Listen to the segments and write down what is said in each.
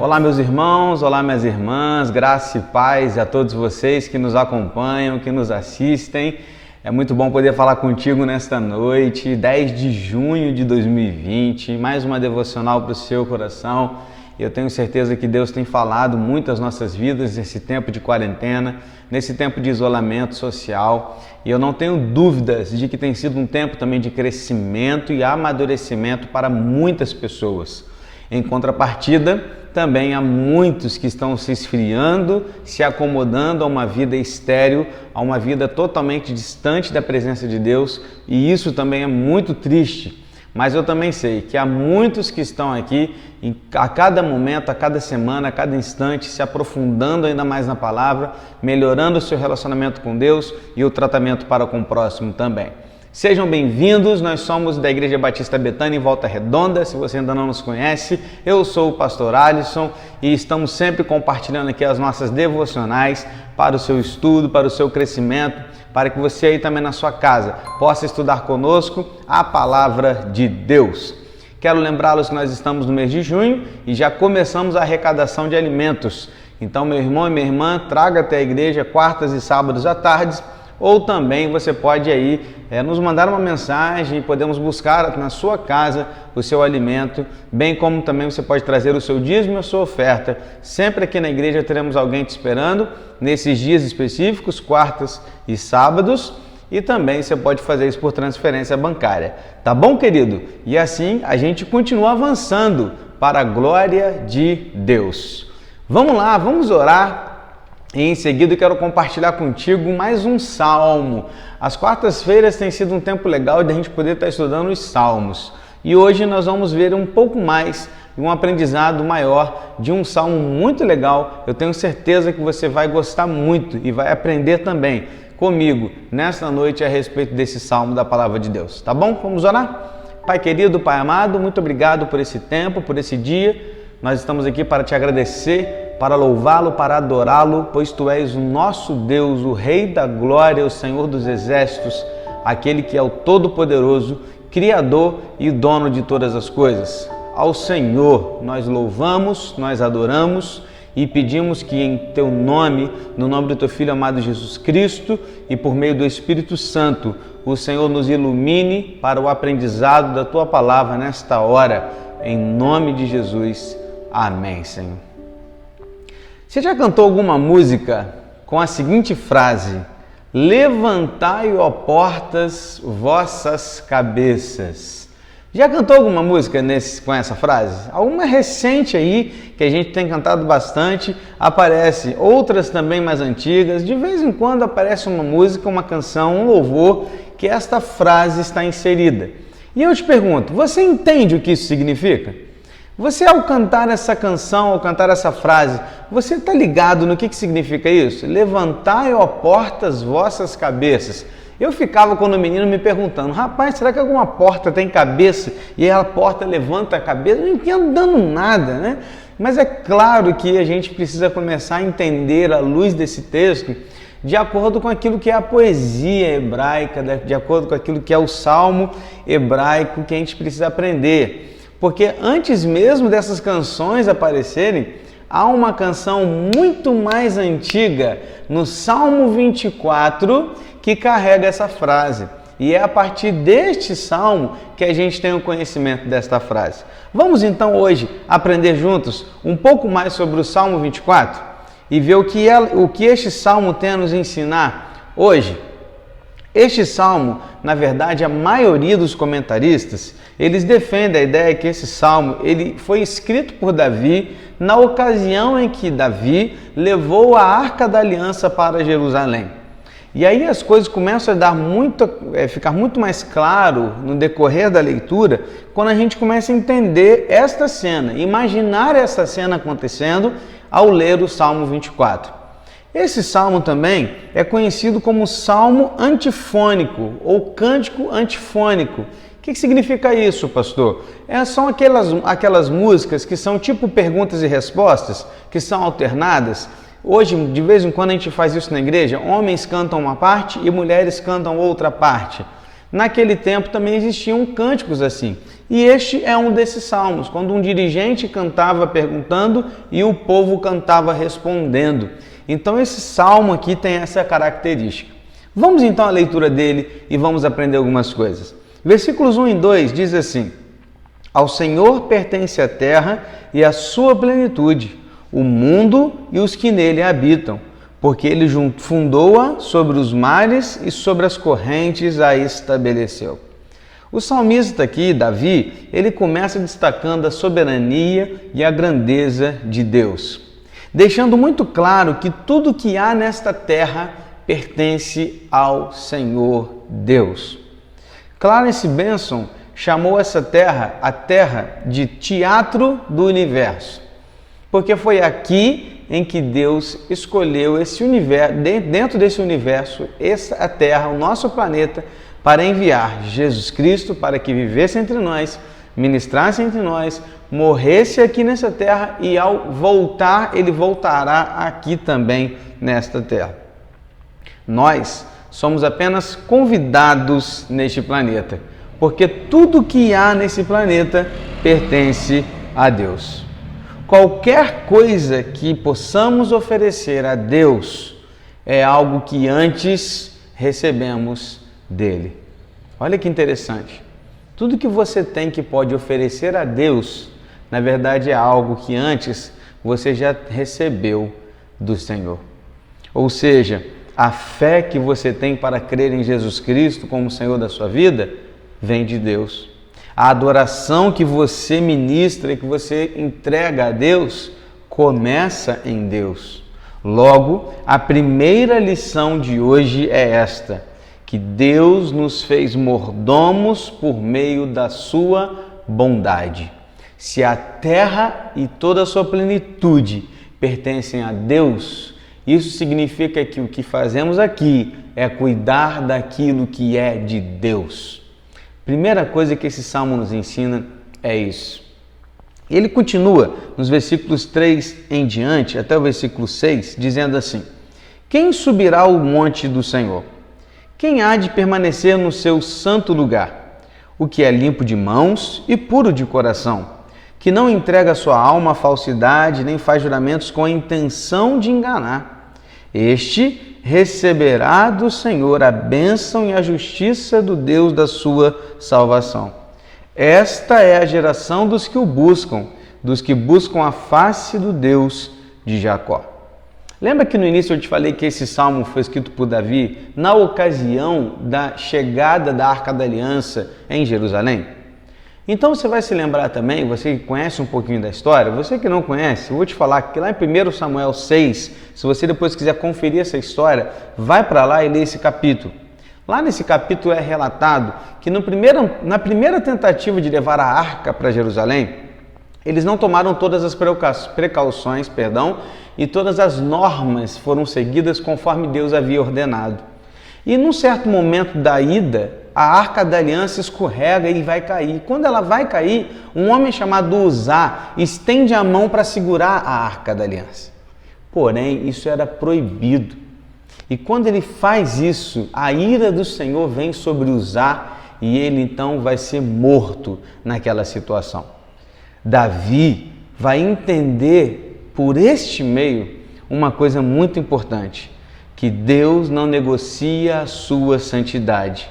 Olá meus irmãos, olá minhas irmãs, graça e paz a todos vocês que nos acompanham, que nos assistem. É muito bom poder falar contigo nesta noite, 10 de junho de 2020, mais uma devocional para o seu coração. Eu tenho certeza que Deus tem falado muito às nossas vidas nesse tempo de quarentena, nesse tempo de isolamento social. E eu não tenho dúvidas de que tem sido um tempo também de crescimento e amadurecimento para muitas pessoas. Em contrapartida, também há muitos que estão se esfriando, se acomodando a uma vida estéril, a uma vida totalmente distante da presença de Deus, e isso também é muito triste. Mas eu também sei que há muitos que estão aqui, a cada momento, a cada semana, a cada instante, se aprofundando ainda mais na palavra, melhorando o seu relacionamento com Deus e o tratamento para com o próximo também. Sejam bem-vindos, nós somos da Igreja Batista Betânia em Volta Redonda. Se você ainda não nos conhece, eu sou o pastor Alisson e estamos sempre compartilhando aqui as nossas devocionais para o seu estudo, para o seu crescimento, para que você aí também na sua casa possa estudar conosco a palavra de Deus. Quero lembrá-los que nós estamos no mês de junho e já começamos a arrecadação de alimentos. Então, meu irmão e minha irmã, traga até a igreja quartas e sábados à tarde, ou também você pode aí nos mandar uma mensagem e podemos buscar na sua casa o seu alimento, bem como também você pode trazer o seu dízimo e a sua oferta. Sempre aqui na igreja teremos alguém te esperando nesses dias específicos, quartas e sábados, e também você pode fazer isso por transferência bancária. Tá bom, querido? E assim a gente continua avançando para a glória de Deus. Vamos lá, vamos orar. E em seguida eu quero compartilhar contigo mais um salmo. As quartas-feiras tem sido um tempo legal de a gente poder estar estudando os salmos. E hoje nós vamos ver um pouco mais, um aprendizado maior de um salmo muito legal. Eu tenho certeza que você vai gostar muito e vai aprender também comigo nesta noite a respeito desse salmo da palavra de Deus. Tá bom? Vamos orar? Pai querido, Pai amado, muito obrigado por esse tempo, por esse dia. Nós estamos aqui para te agradecer, para louvá-lo, para adorá-lo, pois Tu és o nosso Deus, o Rei da Glória, o Senhor dos Exércitos, aquele que é o Todo-Poderoso, Criador e dono de todas as coisas. Ao Senhor nós louvamos, nós adoramos e pedimos que em Teu nome, no nome do Teu Filho amado Jesus Cristo e por meio do Espírito Santo, o Senhor nos ilumine para o aprendizado da Tua palavra nesta hora, em nome de Jesus. Amém, Senhor. Você já cantou alguma música com a seguinte frase: levantai, ó portas, vossas cabeças? Já cantou alguma música com essa frase? Alguma recente aí, que a gente tem cantado bastante, aparece. Outras também mais antigas. De vez em quando aparece uma música, uma canção, um louvor, que esta frase está inserida. E eu te pergunto, você entende o que isso significa? Você, ao cantar essa canção, ao cantar essa frase, você está ligado no que significa isso? Levantai, ó portas, vossas cabeças. Eu ficava, quando menino, me perguntando: rapaz, será que alguma porta tem cabeça e a porta levanta a cabeça? Eu não entendo dando nada, né? Mas é claro que a gente precisa começar a entender, à luz desse texto, de acordo com aquilo que é a poesia hebraica, de acordo com aquilo que é o salmo hebraico que a gente precisa aprender. Porque antes mesmo dessas canções aparecerem, há uma canção muito mais antiga, no Salmo 24, que carrega essa frase. E é a partir deste salmo que a gente tem o conhecimento desta frase. Vamos então hoje aprender juntos um pouco mais sobre o Salmo 24 e ver o que este salmo tem a nos ensinar hoje. Este salmo, na verdade, a maioria dos comentaristas, eles defendem a ideia que esse salmo ele foi escrito por Davi na ocasião em que Davi levou a Arca da Aliança para Jerusalém. E aí as coisas começam a ficar muito mais claro no decorrer da leitura, quando a gente começa a entender esta cena, imaginar essa cena acontecendo ao ler o Salmo 24. Esse salmo também é conhecido como salmo antifônico ou cântico antifônico. O que significa isso, pastor? São aquelas músicas que são tipo perguntas e respostas, que são alternadas. Hoje, de vez em quando, a gente faz isso na igreja. Homens cantam uma parte e mulheres cantam outra parte. naquele tempo também existiam cânticos assim. E este é um desses salmos, quando um dirigente cantava perguntando e o povo cantava respondendo. Então esse salmo aqui tem essa característica. Vamos então à leitura dele e vamos aprender algumas coisas. Versículos 1 e 2 diz assim: Ao Senhor pertence a terra e a sua plenitude, o mundo e os que nele habitam, porque ele fundou-a sobre os mares e sobre as correntes a estabeleceu. O salmista aqui, Davi, ele começa destacando a soberania e a grandeza de Deus, deixando muito claro que tudo que há nesta terra pertence ao Senhor Deus. Clarence Benson chamou essa terra a terra de teatro do universo, porque foi aqui em que Deus escolheu esse universo, dentro desse universo, a terra, o nosso planeta, para enviar Jesus Cristo para que vivesse entre nós, ministrasse entre nós, morresse aqui nessa terra e ao voltar, ele voltará aqui também nesta terra. Nós somos apenas convidados neste planeta, porque tudo que há nesse planeta pertence a Deus. Qualquer coisa que possamos oferecer a Deus é algo que antes recebemos dele. Olha que interessante. Tudo que você tem que pode oferecer a Deus, na verdade é algo que antes você já recebeu do Senhor. Ou seja, a fé que você tem para crer em Jesus Cristo como Senhor da sua vida vem de Deus. A adoração que você ministra e que você entrega a Deus começa em Deus. Logo, a primeira lição de hoje é esta: que Deus nos fez mordomos por meio da sua bondade. Se a terra e toda a sua plenitude pertencem a Deus, isso significa que o que fazemos aqui é cuidar daquilo que é de Deus. Primeira coisa que esse salmo nos ensina é isso. Ele continua nos versículos 3 em diante, até o versículo 6, dizendo assim: Quem subirá ao monte do Senhor? Quem há de permanecer no seu santo lugar? O que é limpo de mãos e puro de coração, que não entrega sua alma à falsidade, nem faz juramentos com a intenção de enganar. Este receberá do Senhor a bênção e a justiça do Deus da sua salvação. Esta é a geração dos que o buscam, dos que buscam a face do Deus de Jacó. Lembra que no início eu te falei que esse salmo foi escrito por Davi na ocasião da chegada da Arca da Aliança em Jerusalém? Então você vai se lembrar também, você que conhece um pouquinho da história, você que não conhece, eu vou te falar que lá em 1 Samuel 6, se você depois quiser conferir essa história, vai para lá e lê esse capítulo. Lá nesse capítulo é relatado que na primeira tentativa de levar a arca para Jerusalém, eles não tomaram todas as precauções, e todas as normas foram seguidas conforme Deus havia ordenado. E num certo momento da ida, a Arca da Aliança escorrega e vai cair. Quando ela vai cair, um homem chamado Uzá estende a mão para segurar a Arca da Aliança. Porém, isso era proibido. E quando ele faz isso, a ira do Senhor vem sobre Uzá e ele então vai ser morto naquela situação. Davi vai entender por este meio uma coisa muito importante, que Deus não negocia a sua santidade.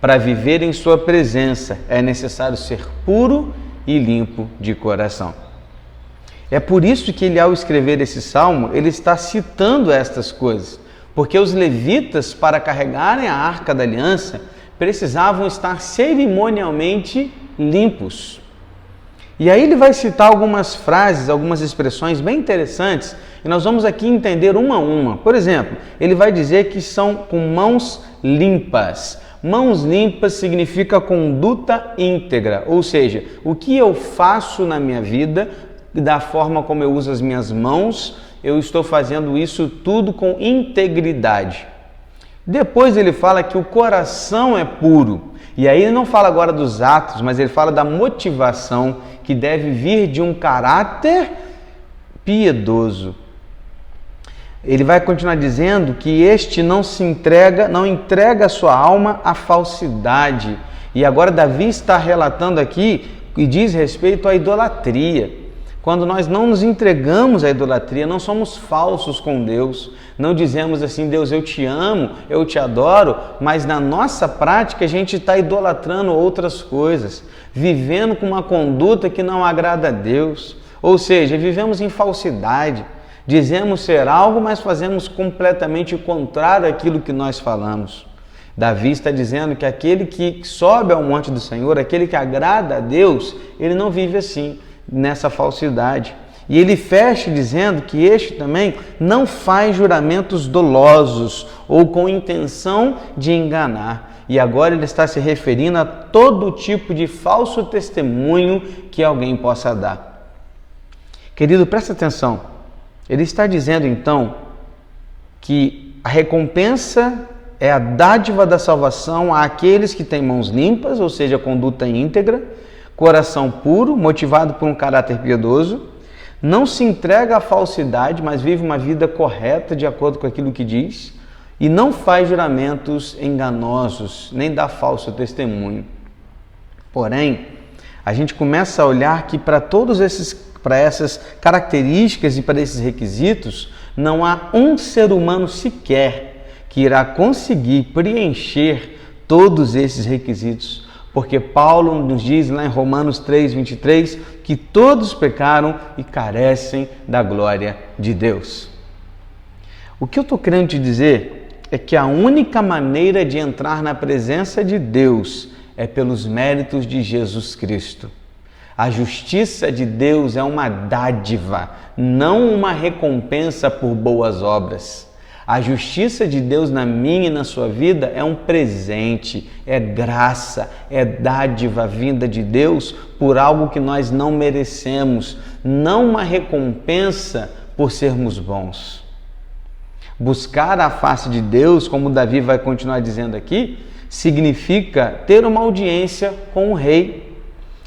Para viver em sua presença é necessário ser puro e limpo de coração. É por isso que ele, ao escrever esse salmo, ele está citando estas coisas, porque os levitas, para carregarem a Arca da Aliança, precisavam estar cerimonialmente limpos. E aí ele vai citar algumas frases, algumas expressões bem interessantes, e nós vamos aqui entender uma a uma. Por exemplo, ele vai dizer que são com mãos limpas. Mãos limpas significa conduta íntegra, ou seja, o que eu faço na minha vida, da forma como eu uso as minhas mãos, eu estou fazendo isso tudo com integridade. Depois ele fala que o coração é puro. E aí ele não fala agora dos atos, mas ele fala da motivação que deve vir de um caráter piedoso. Ele vai continuar dizendo que este não entrega a sua alma à falsidade. E agora Davi está relatando aqui e diz respeito à idolatria. Quando nós não nos entregamos à idolatria, não somos falsos com Deus, não dizemos assim, Deus, eu te amo, eu te adoro, mas na nossa prática a gente está idolatrando outras coisas, vivendo com uma conduta que não agrada a Deus, ou seja, vivemos em falsidade, dizemos ser algo, mas fazemos completamente o contrário daquilo que nós falamos. Davi está dizendo que aquele que sobe ao monte do Senhor, aquele que agrada a Deus, ele não vive assim, nessa falsidade. E ele fecha dizendo que este também não faz juramentos dolosos ou com intenção de enganar. E agora ele está se referindo a todo tipo de falso testemunho que alguém possa dar. Querido, presta atenção. Ele está dizendo então que a recompensa é a dádiva da salvação àqueles que têm mãos limpas, ou seja, conduta íntegra, coração puro, motivado por um caráter piedoso, não se entrega à falsidade, mas vive uma vida correta de acordo com aquilo que diz, e não faz juramentos enganosos, nem dá falso testemunho. Porém, a gente começa a olhar que para essas características e para esses requisitos, não há um ser humano sequer que irá conseguir preencher todos esses requisitos. Porque Paulo nos diz lá em Romanos 3:23 que todos pecaram e carecem da glória de Deus. O que eu estou querendo te dizer é que a única maneira de entrar na presença de Deus é pelos méritos de Jesus Cristo. A justiça de Deus é uma dádiva, não uma recompensa por boas obras. A justiça de Deus na minha e na sua vida é um presente, é graça, é dádiva vinda de Deus por algo que nós não merecemos, não uma recompensa por sermos bons. Buscar a face de Deus, como Davi vai continuar dizendo aqui, significa ter uma audiência com o Rei.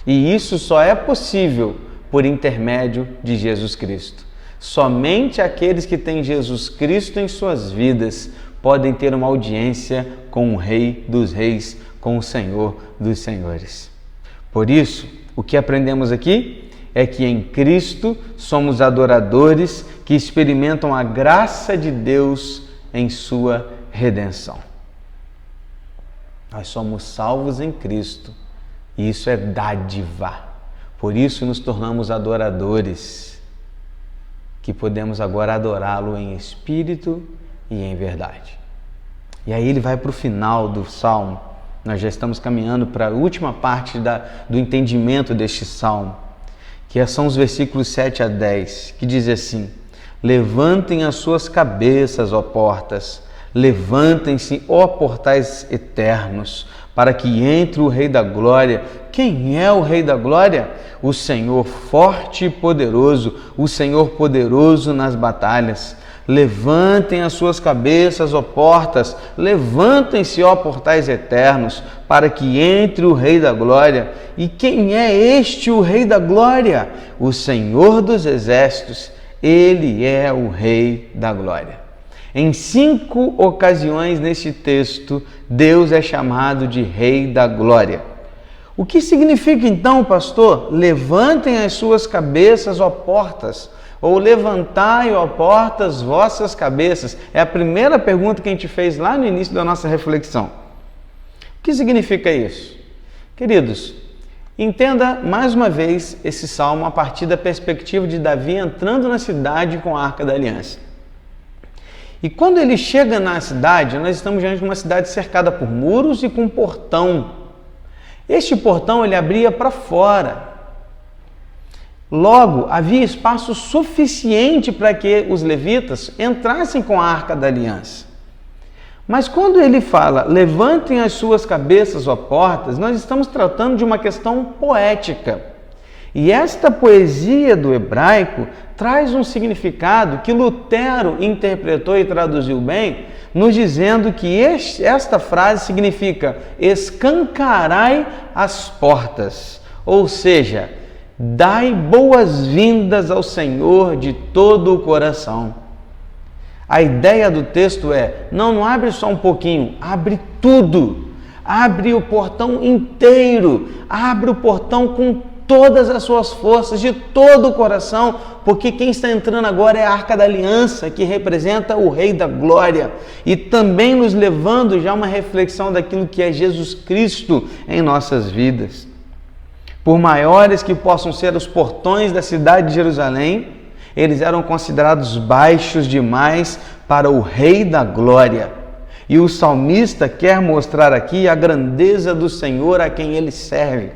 E isso só é possível por intermédio de Jesus Cristo. Somente aqueles que têm Jesus Cristo em suas vidas podem ter uma audiência com o Rei dos Reis, com o Senhor dos Senhores. Por isso, o que aprendemos aqui é que em Cristo somos adoradores que experimentam a graça de Deus em sua redenção. Nós somos salvos em Cristo e isso é dádiva. Por isso nos tornamos adoradores, que podemos agora adorá-lo em espírito e em verdade. E aí ele vai para o final do Salmo. Nós já estamos caminhando para a última parte do entendimento deste Salmo, que são os versículos 7 a 10, que diz assim: levantem as suas cabeças, ó portas, levantem-se, ó portais eternos, para que entre o Rei da Glória. Quem é o Rei da Glória? O Senhor forte e poderoso, o Senhor poderoso nas batalhas. Levantem as suas cabeças, ó portas, levantem-se, ó portais eternos, para que entre o Rei da Glória. E quem é este o Rei da Glória? O Senhor dos Exércitos, Ele é o Rei da Glória. Em 5 ocasiões neste texto, Deus é chamado de Rei da Glória. O que significa então, pastor? Levantem as suas cabeças, ó portas, ou levantai, ó portas, vossas cabeças. É a primeira pergunta que a gente fez lá no início da nossa reflexão. O que significa isso? Queridos, entenda mais uma vez esse salmo a partir da perspectiva de Davi entrando na cidade com a Arca da Aliança. E quando ele chega na cidade, nós estamos diante de uma cidade cercada por muros e com um portão. Este portão ele abria para fora. Logo, havia espaço suficiente para que os levitas entrassem com a Arca da Aliança. Mas quando ele fala, levantem as suas cabeças, ó portas, nós estamos tratando de uma questão poética. E esta poesia do hebraico traz um significado que Lutero interpretou e traduziu bem, nos dizendo que esta frase significa escancarai as portas, ou seja, dai boas-vindas ao Senhor de todo o coração. A ideia do texto é, não abre só um pouquinho, abre tudo. Abre o portão inteiro, abre o portão com todas as suas forças, de todo o coração, porque quem está entrando agora é a Arca da Aliança, que representa o Rei da Glória, e também nos levando já a uma reflexão daquilo que é Jesus Cristo em nossas vidas. Por maiores que possam ser os portões da cidade de Jerusalém, eles eram considerados baixos demais para o Rei da Glória. E o salmista quer mostrar aqui a grandeza do Senhor a quem ele serve.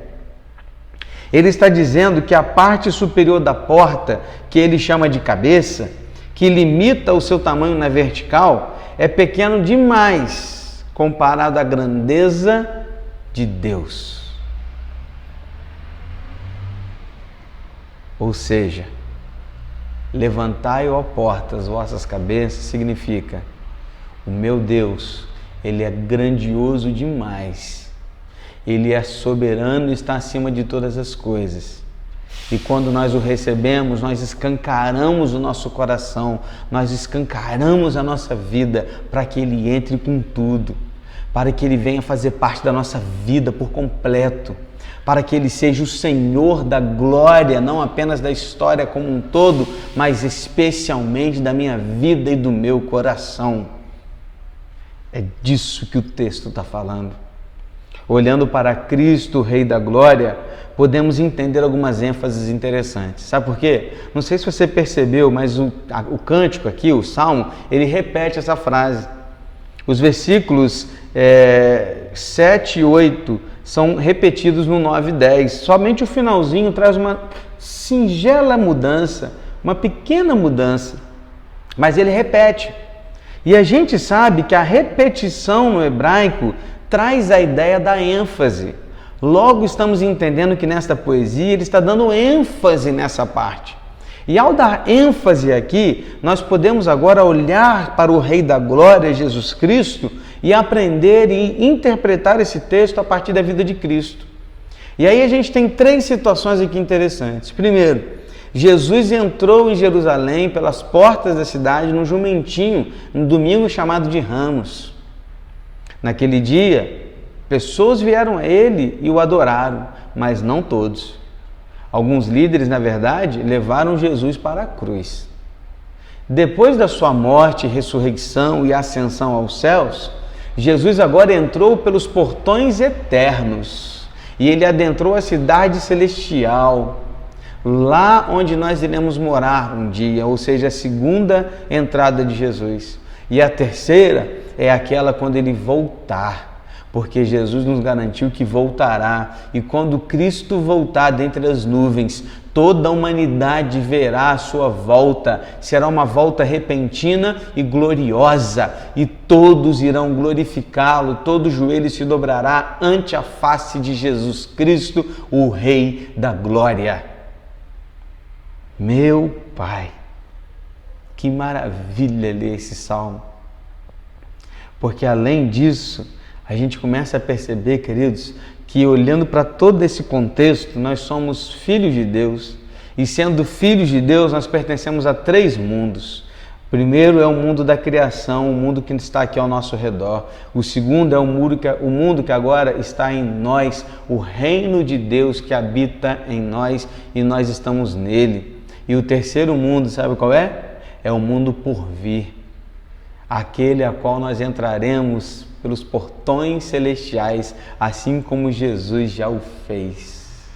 Ele está dizendo que a parte superior da porta, que ele chama de cabeça, que limita o seu tamanho na vertical, é pequeno demais comparado à grandeza de Deus. Ou seja, levantai, ó portas, vossas cabeças, significa: o meu Deus, Ele é grandioso demais. Ele é soberano e está acima de todas as coisas. E quando nós o recebemos, nós escancaramos o nosso coração, nós escancaramos a nossa vida para que Ele entre com tudo, para que Ele venha fazer parte da nossa vida por completo, para que Ele seja o Senhor da glória, não apenas da história como um todo, mas especialmente da minha vida e do meu coração. É disso que o texto está falando. Olhando para Cristo, o Rei da Glória, podemos entender algumas ênfases interessantes. Sabe por quê? Não sei se você percebeu, mas o cântico aqui, o Salmo, ele repete essa frase. Os versículos 7 e 8 são repetidos no 9 e 10. Somente o finalzinho traz uma singela mudança, uma pequena mudança, mas ele repete. E a gente sabe que a repetição no hebraico traz a ideia da ênfase. Logo estamos entendendo que nesta poesia ele está dando ênfase nessa parte. E ao dar ênfase aqui, nós podemos agora olhar para o Rei da Glória, Jesus Cristo, e aprender e interpretar esse texto a partir da vida de Cristo. E aí a gente tem 3 situações aqui interessantes. Primeiro, Jesus entrou em Jerusalém pelas portas da cidade num jumentinho, no domingo chamado de Ramos. Naquele dia, pessoas vieram a ele e o adoraram, mas não todos. Alguns líderes, na verdade, levaram Jesus para a cruz. Depois da sua morte, ressurreição e ascensão aos céus, Jesus agora entrou pelos portões eternos e ele adentrou a cidade celestial, lá onde nós iremos morar um dia, ou seja, a segunda entrada de Jesus. E a terceira é aquela quando ele voltar, porque Jesus nos garantiu que voltará. E quando Cristo voltar dentre as nuvens, toda a humanidade verá a sua volta. Será uma volta repentina e gloriosa, e todos irão glorificá-lo, todo joelho se dobrará ante a face de Jesus Cristo, o Rei da Glória. Meu Pai, que maravilha ler esse salmo, porque além disso, a gente começa a perceber, queridos, que olhando para todo esse contexto, nós somos filhos de Deus, e sendo filhos de Deus, nós pertencemos a 3 mundos. O primeiro é o mundo da criação, o mundo que está aqui ao nosso redor. O segundo é o mundo que agora está em nós, o reino de Deus que habita em nós e nós estamos nele. E o terceiro mundo, sabe qual é? É o mundo por vir, aquele a qual nós entraremos pelos portões celestiais, assim como Jesus já o fez.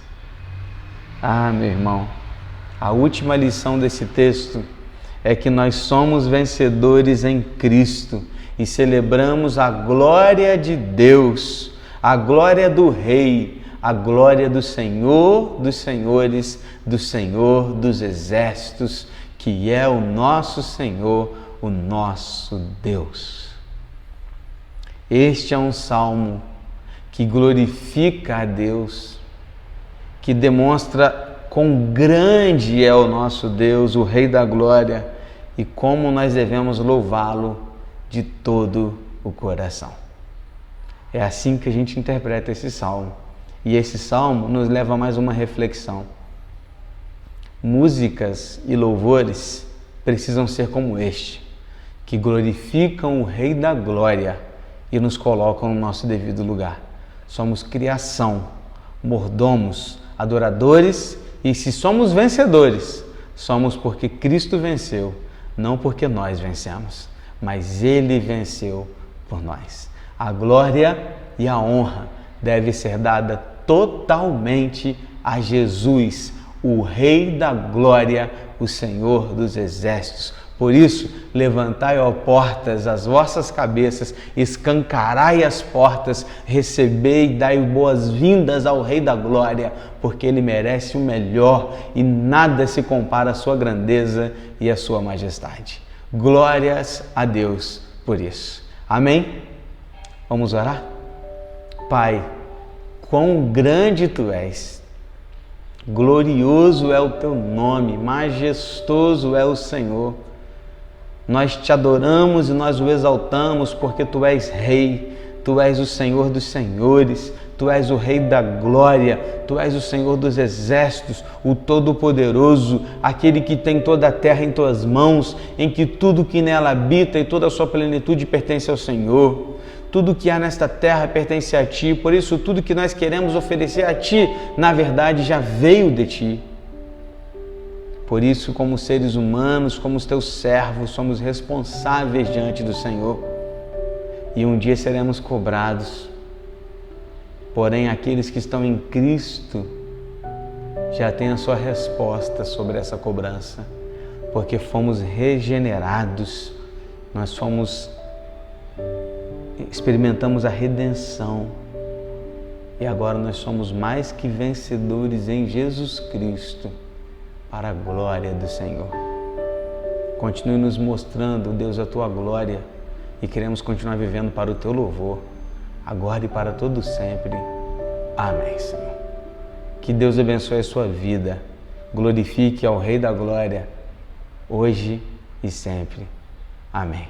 Ah, meu irmão, a última lição desse texto é que nós somos vencedores em Cristo e celebramos a glória de Deus, a glória do Rei, a glória do Senhor dos Senhores, do Senhor dos Exércitos, que é o nosso Senhor, o nosso Deus. Este é um salmo que glorifica a Deus, que demonstra quão grande é o nosso Deus, o Rei da Glória, e como nós devemos louvá-lo de todo o coração. É assim que a gente interpreta esse salmo. E esse salmo nos leva a mais uma reflexão. Músicas e louvores precisam ser como este, que que glorificam o Rei da Glória e nos colocam no nosso devido lugar. Somos criação, mordomos, adoradores, e se somos vencedores, somos porque Cristo venceu, não porque nós vencemos, mas Ele venceu por nós. A glória e a honra deve ser dada totalmente a Jesus, o Rei da Glória, o Senhor dos Exércitos. Por isso, levantai, ó portas, as vossas cabeças, escancarai as portas, recebei e dai boas-vindas ao Rei da Glória, porque Ele merece o melhor e nada se compara à sua grandeza e à sua majestade. Glórias a Deus por isso. Amém? Vamos orar? Pai, quão grande Tu és, glorioso é o Teu nome, majestoso é o Senhor. Nós Te adoramos e nós o exaltamos porque Tu és Rei, Tu és o Senhor dos Senhores, Tu és o Rei da Glória, Tu és o Senhor dos Exércitos, o Todo-Poderoso, aquele que tem toda a terra em Tuas mãos, em que tudo que nela habita e toda a sua plenitude pertence ao Senhor. Tudo que há nesta terra pertence a Ti, por isso tudo que nós queremos oferecer a Ti, na verdade já veio de Ti. Por isso, como seres humanos, como os Teus servos, somos responsáveis diante do Senhor. E um dia seremos cobrados. Porém, aqueles que estão em Cristo já têm a sua resposta sobre essa cobrança, porque fomos regenerados, experimentamos a redenção e agora nós somos mais que vencedores em Jesus Cristo, para a glória do Senhor. Continue nos mostrando, Deus, a Tua glória e queremos continuar vivendo para o Teu louvor, agora e para todo sempre. Amém, Senhor. Que Deus abençoe a sua vida, glorifique ao Rei da Glória, hoje e sempre. Amém.